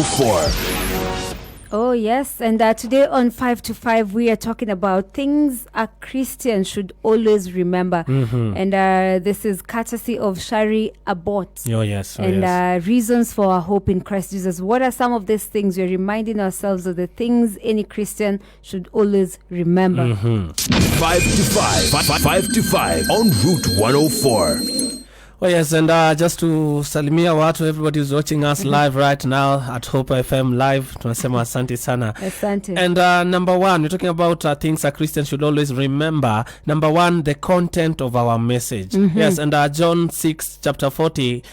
104. Oh, yes. And today on 5 to 5, we are talking about things a Christian should always remember. And this is courtesy of Shari Abbott. Oh, yes. And reasons for our hope in Christ Jesus. What are some of these things? We're reminding ourselves of the things any Christian should always remember. 5 to 5. 5 to 5 on Route 104. Oh, yes, and just to salimia watu, everybody who's watching us live right now at Hope FM Live, tunasema asante sana. Asante. And number one, we're talking about things a Christian should always remember. Number one, the content of our message. Yes, and John 6 chapter 40,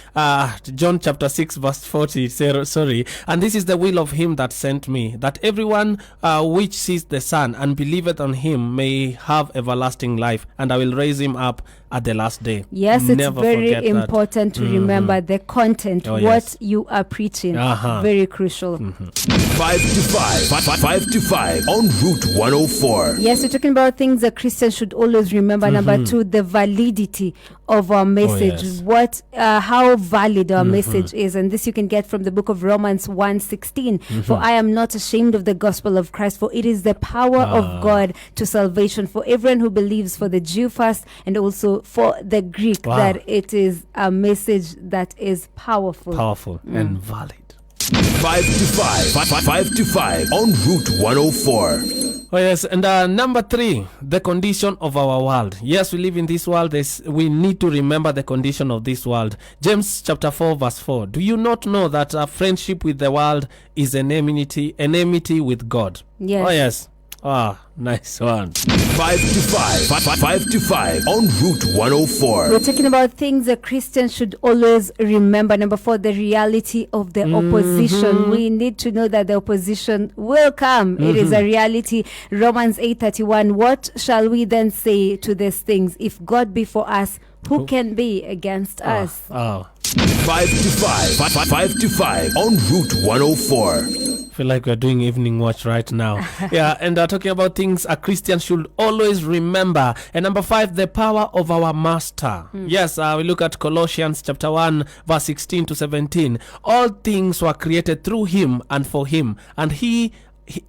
John chapter 6 verse 40, sorry. And this is the will of him that sent me, that everyone which sees the Son and believeth on him may have everlasting life, and I will raise him up at the last day. Yes, it's very important to remember the content, what you are preaching. Very crucial. 5 to 5. 5 to 5 on Route 104. Yes, we're talking about things a Christian should always remember. Number two, the validity of our message. What, how valid our message is. And this you can get from the book of Romans 1:16. For I am not ashamed of the gospel of Christ, for it is the power of God to salvation for everyone who believes, for the Jew first and also for the Greek, that it is a message that is powerful and valid. 5 to 5. 5 to 5 on Route 104. Oh, yes, and number three, the condition of our world. Yes, we live in this world. We need to remember the condition of this world. James chapter 4 verse 4. Do you not know that friendship with the world is enmity with God? Yes. Oh, yes. Nice one. 5 to 5. 5 to 5 on Route 104. We're talking about things a Christian should always remember. Number four, the reality of the opposition. We need to know that the opposition will come. It is a reality. Romans 8:31. What shall we then say to these things? If God be for us, who can be against us? 5 to 5. 5 to 5 on Route 104. Feel like we're doing evening watch right now. And talking about things a Christian should always remember. And number five, the power of our master. Yes, we look at Colossians chapter 1 verse 16 to 17. All things were created through him and for him, and he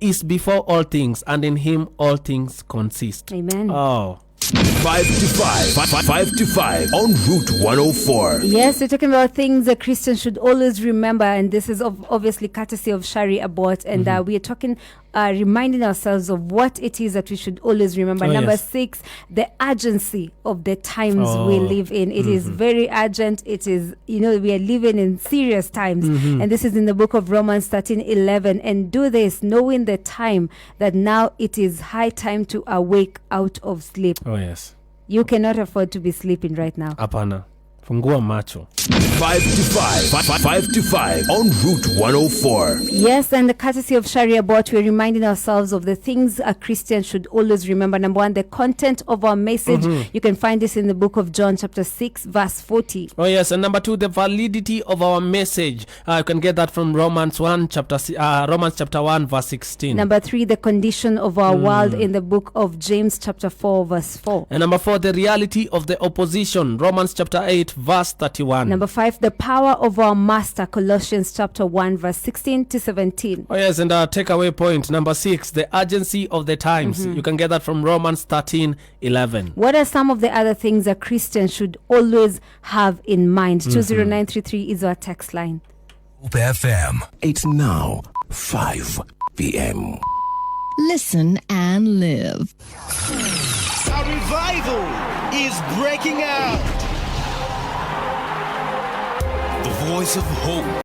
is before all things, and in him all things consist. Amen. 5 to 5. 5 to 5 on Route 104. Yes, we're talking about things a Christian should always remember, and this is obviously courtesy of Shari Abbott, and we are talking, reminding ourselves of what it is that we should always remember. Number 6, the urgency of the times we live in. It is very urgent. It is, we are living in serious times, and this is in the book of Romans 13:11. And do this, knowing the time, that now it is high time to awake out of sleep. Oh, yes. You cannot afford to be sleeping right now. Apana. Fungua macho. 5 to 5. 5 to 5 on Route 104. Yes, and the courtesy of Shari Abbott, we're reminding ourselves of the things a Christian should always remember. Number one, the content of our message. You can find this in the book of John chapter 6 verse 40. Oh, yes, and number two, the validity of our message. You can get that from Romans chapter 1 verse 16. Number 3, the condition of our world in the book of James chapter 4 verse 4. And number 4, the reality of the opposition. Romans chapter 8 verse 31. Number 5, the power of our master. Colossians chapter 1 verse 16 to 17. Oh, yes, and takeaway point. Number 6, the urgency of the times. You can get that from Romans 13:11. What are some of the other things a Christian should always have in mind? 20933 is our text line. Hope FM. It's now 5 p.m. Listen and live. A revival is breaking out. The voice of hope.